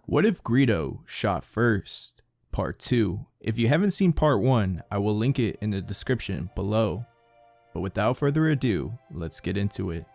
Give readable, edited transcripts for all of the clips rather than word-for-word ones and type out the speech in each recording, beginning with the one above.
What if Greedo shot first? Part 2. If you haven't seen part 1, I will link it in the description below. But without further ado, let's get into it.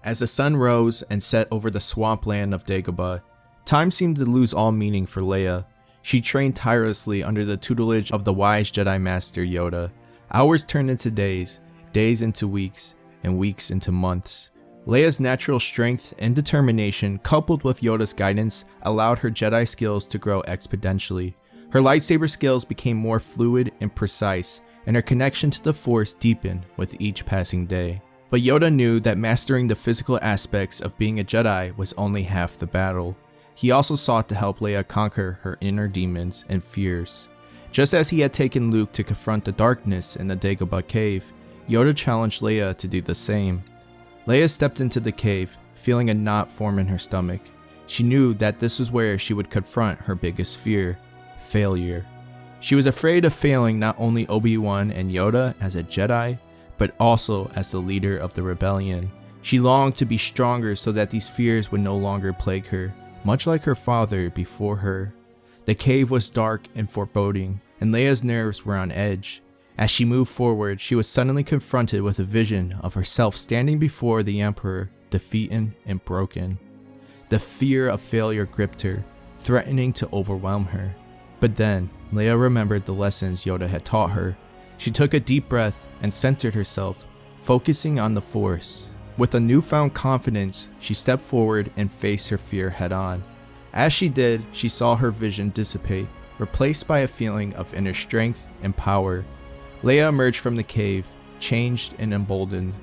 As the sun rose and set over the swampland of Dagobah, time seemed to lose all meaning for Leia. She trained tirelessly under the tutelage of the wise Jedi Master Yoda. Hours turned into days, days into weeks, and weeks into months. Leia's natural strength and determination, coupled with Yoda's guidance, allowed her Jedi skills to grow exponentially. Her lightsaber skills became more fluid and precise, and her connection to the Force deepened with each passing day. But Yoda knew that mastering the physical aspects of being a Jedi was only half the battle. He also sought to help Leia conquer her inner demons and fears. Just as he had taken Luke to confront the darkness in the Dagobah cave, Yoda challenged Leia to do the same. Leia stepped into the cave, feeling a knot form in her stomach. She knew that this was where she would confront her biggest fear: failure. She was afraid of failing not only Obi-Wan and Yoda as a Jedi, but also as the leader of the rebellion. She longed to be stronger so that these fears would no longer plague her, much like her father before her. The cave was dark and foreboding, and Leia's nerves were on edge. As she moved forward, she was suddenly confronted with a vision of herself standing before the Emperor, defeated and broken. The fear of failure gripped her, threatening to overwhelm her. But then, Leia remembered the lessons Yoda had taught her. She took a deep breath and centered herself, focusing on the Force. With a newfound confidence, she stepped forward and faced her fear head-on. As she did, she saw her vision dissipate, replaced by a feeling of inner strength and power. Leia emerged from the cave, changed and emboldened.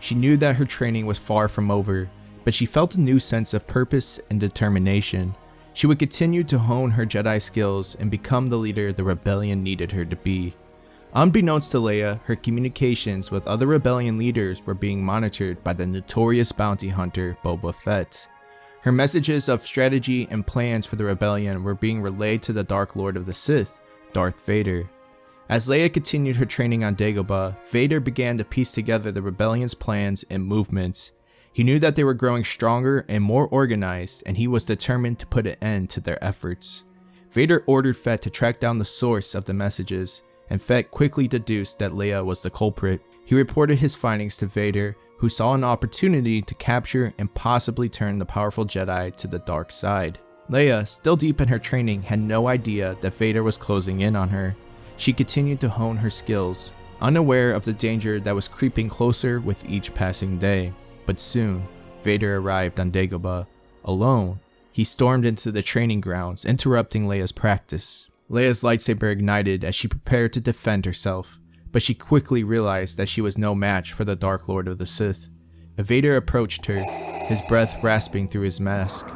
She knew that her training was far from over, but she felt a new sense of purpose and determination. She would continue to hone her Jedi skills and become the leader the rebellion needed her to be. Unbeknownst to Leia, her communications with other rebellion leaders were being monitored by the notorious bounty hunter Boba Fett. Her messages of strategy and plans for the rebellion were being relayed to the Dark Lord of the Sith, Darth Vader. As Leia continued her training on Dagobah, Vader began to piece together the rebellion's plans and movements. He knew that they were growing stronger and more organized, and he was determined to put an end to their efforts. Vader ordered Fett to track down the source of the messages, and Fett quickly deduced that Leia was the culprit. He reported his findings to Vader, who saw an opportunity to capture and possibly turn the powerful Jedi to the dark side. Leia, still deep in her training, had no idea that Vader was closing in on her. She continued to hone her skills, unaware of the danger that was creeping closer with each passing day. But soon, Vader arrived on Dagobah. Alone, he stormed into the training grounds, interrupting Leia's practice. Leia's lightsaber ignited as she prepared to defend herself, but she quickly realized that she was no match for the Dark Lord of the Sith. Vader approached her, his breath rasping through his mask.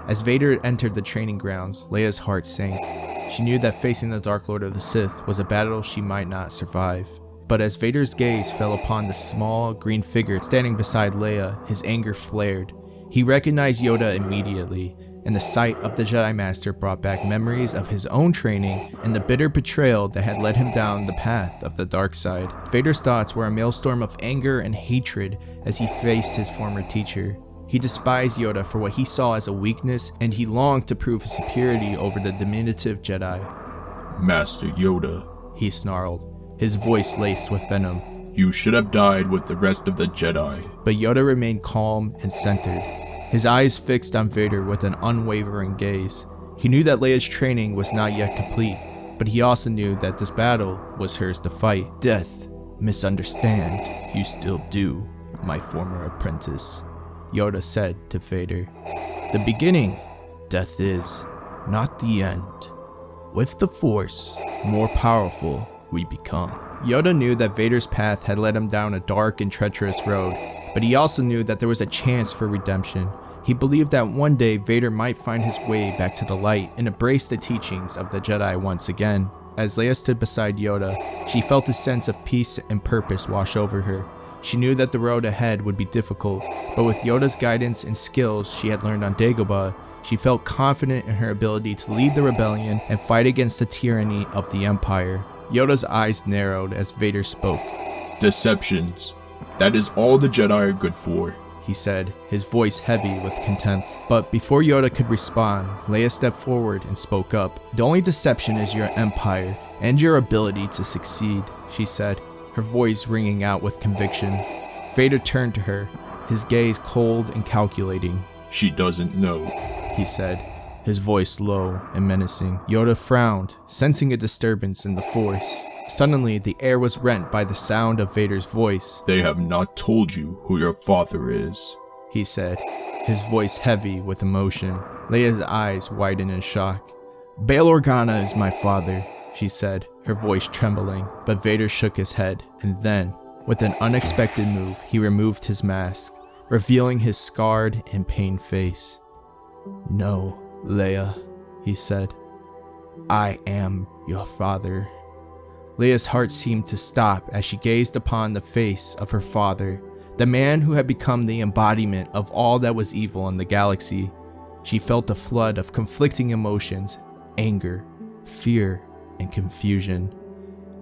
As Vader entered the training grounds, Leia's heart sank. She knew that facing the Dark Lord of the Sith was a battle she might not survive. But as Vader's gaze fell upon the small, green figure standing beside Leia, his anger flared. He recognized Yoda immediately, and the sight of the Jedi Master brought back memories of his own training and the bitter betrayal that had led him down the path of the dark side. Vader's thoughts were a maelstrom of anger and hatred as he faced his former teacher. He despised Yoda for what he saw as a weakness, and he longed to prove his superiority over the diminutive Jedi. "Master Yoda," he snarled, his voice laced with venom. "You should have died with the rest of the Jedi." But Yoda remained calm and centered, his eyes fixed on Vader with an unwavering gaze. He knew that Leia's training was not yet complete, but he also knew that this battle was hers to fight. "Death, misunderstand. You still do, my former apprentice," Yoda said to Vader. "The beginning, death is, not the end. With the Force, more powerful we become." Yoda knew that Vader's path had led him down a dark and treacherous road, but he also knew that there was a chance for redemption. He believed that one day Vader might find his way back to the light and embrace the teachings of the Jedi once again. As Leia stood beside Yoda, she felt a sense of peace and purpose wash over her. She knew that the road ahead would be difficult, but with Yoda's guidance and skills she had learned on Dagobah, she felt confident in her ability to lead the rebellion and fight against the tyranny of the Empire. Yoda's eyes narrowed as Vader spoke. "Deceptions. That is all the Jedi are good for," he said, his voice heavy with contempt. But before Yoda could respond, Leia stepped forward and spoke up. The only deception is your empire and your ability to succeed, she said, her voice ringing out with conviction. Vader turned to her, his gaze cold and calculating. She doesn't know, he said, his voice low and menacing. Yoda frowned, sensing a disturbance in the Force. Suddenly, the air was rent by the sound of Vader's voice. They have not told you who your father is, he said, his voice heavy with emotion. Leia's eyes widened in shock. Bail Organa is my father, she said, her voice trembling. But Vader shook his head, and then, with an unexpected move, he removed his mask, revealing his scarred and pained face. No, Leia, he said. I am your father. Leia's heart seemed to stop as she gazed upon the face of her father, the man who had become the embodiment of all that was evil in the galaxy. She felt a flood of conflicting emotions, anger, fear, and confusion.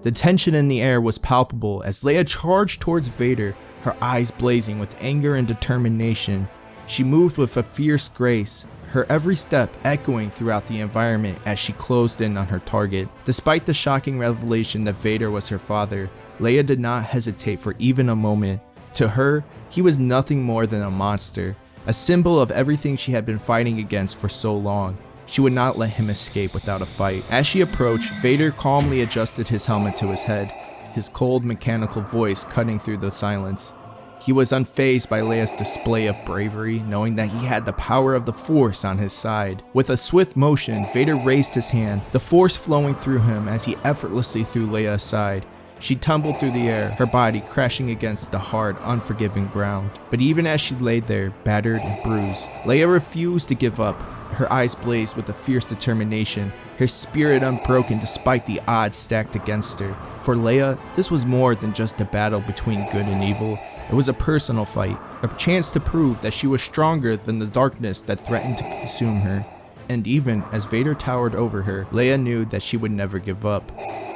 The tension in the air was palpable as Leia charged towards Vader, her eyes blazing with anger and determination. She moved with a fierce grace, her every step echoing throughout the environment as she closed in on her target. Despite the shocking revelation that Vader was her father, Leia did not hesitate for even a moment. To her, he was nothing more than a monster, a symbol of everything she had been fighting against for so long. She would not let him escape without a fight. As she approached, Vader calmly adjusted his helmet to his head, his cold mechanical voice cutting through the silence. He was unfazed by Leia's display of bravery, knowing that he had the power of the Force on his side. With a swift motion, Vader raised his hand, the Force flowing through him as he effortlessly threw Leia aside. She tumbled through the air, her body crashing against the hard, unforgiving ground. But even as she lay there, battered and bruised, Leia refused to give up. Her eyes blazed with a fierce determination, her spirit unbroken despite the odds stacked against her. For Leia, this was more than just a battle between good and evil. It was a personal fight, a chance to prove that she was stronger than the darkness that threatened to consume her. And even as Vader towered over her, Leia knew that she would never give up.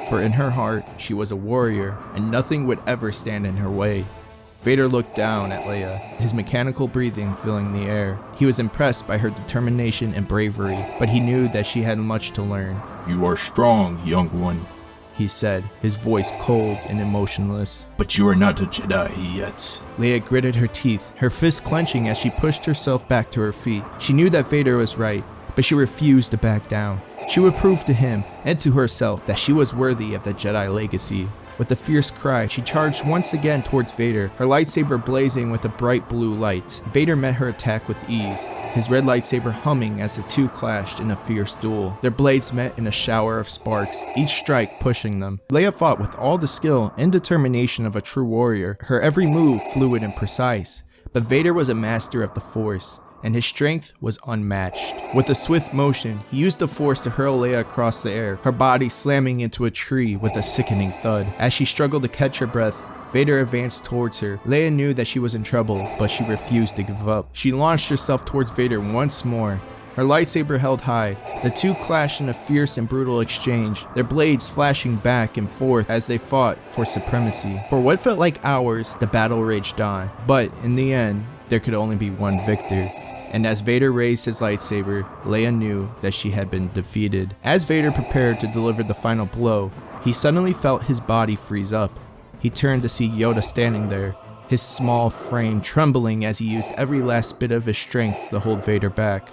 For in her heart, she was a warrior, and nothing would ever stand in her way. Vader looked down at Leia, his mechanical breathing filling the air. He was impressed by her determination and bravery, but he knew that she had much to learn. You are strong, young one, he said, his voice cold and emotionless. But you are not a Jedi yet. Leia gritted her teeth, her fist clenching as she pushed herself back to her feet. She knew that Vader was right, but she refused to back down. She would prove to him and to herself that she was worthy of the Jedi legacy. With a fierce cry, she charged once again towards Vader, her lightsaber blazing with a bright blue light. Vader met her attack with ease, his red lightsaber humming as the two clashed in a fierce duel. Their blades met in a shower of sparks, each strike pushing them. Leia fought with all the skill and determination of a true warrior, her every move fluid and precise. But Vader was a master of the Force, and his strength was unmatched. With a swift motion, he used the Force to hurl Leia across the air, her body slamming into a tree with a sickening thud. As she struggled to catch her breath, Vader advanced towards her. Leia knew that she was in trouble, but she refused to give up. She launched herself towards Vader once more, her lightsaber held high. The two clashed in a fierce and brutal exchange, their blades flashing back and forth as they fought for supremacy. For what felt like hours, the battle raged on, but in the end, there could only be one victor. And as Vader raised his lightsaber, Leia knew that she had been defeated. As Vader prepared to deliver the final blow, he suddenly felt his body freeze up. He turned to see Yoda standing there, his small frame trembling as he used every last bit of his strength to hold Vader back.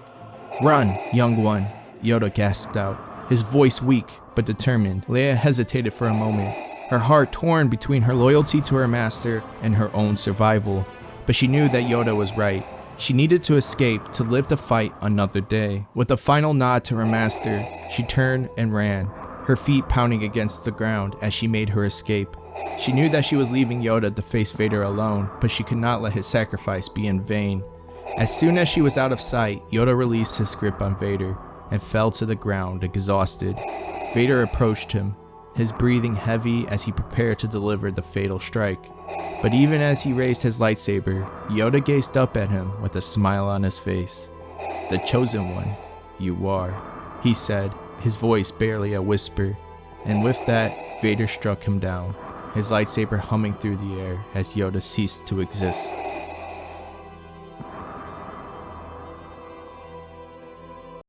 "Run, young one," Yoda gasped out, his voice weak but determined. Leia hesitated for a moment, her heart torn between her loyalty to her master and her own survival. But she knew that Yoda was right. She needed to escape to live to fight another day. With a final nod to her master, she turned and ran, her feet pounding against the ground as she made her escape. She knew that she was leaving Yoda to face Vader alone, but she could not let his sacrifice be in vain. As soon as she was out of sight, Yoda released his grip on Vader and fell to the ground, exhausted. Vader approached him, his breathing heavy as he prepared to deliver the fatal strike. But even as he raised his lightsaber, Yoda gazed up at him with a smile on his face. "The chosen one, you are," he said, his voice barely a whisper. And with that, Vader struck him down, his lightsaber humming through the air as Yoda ceased to exist.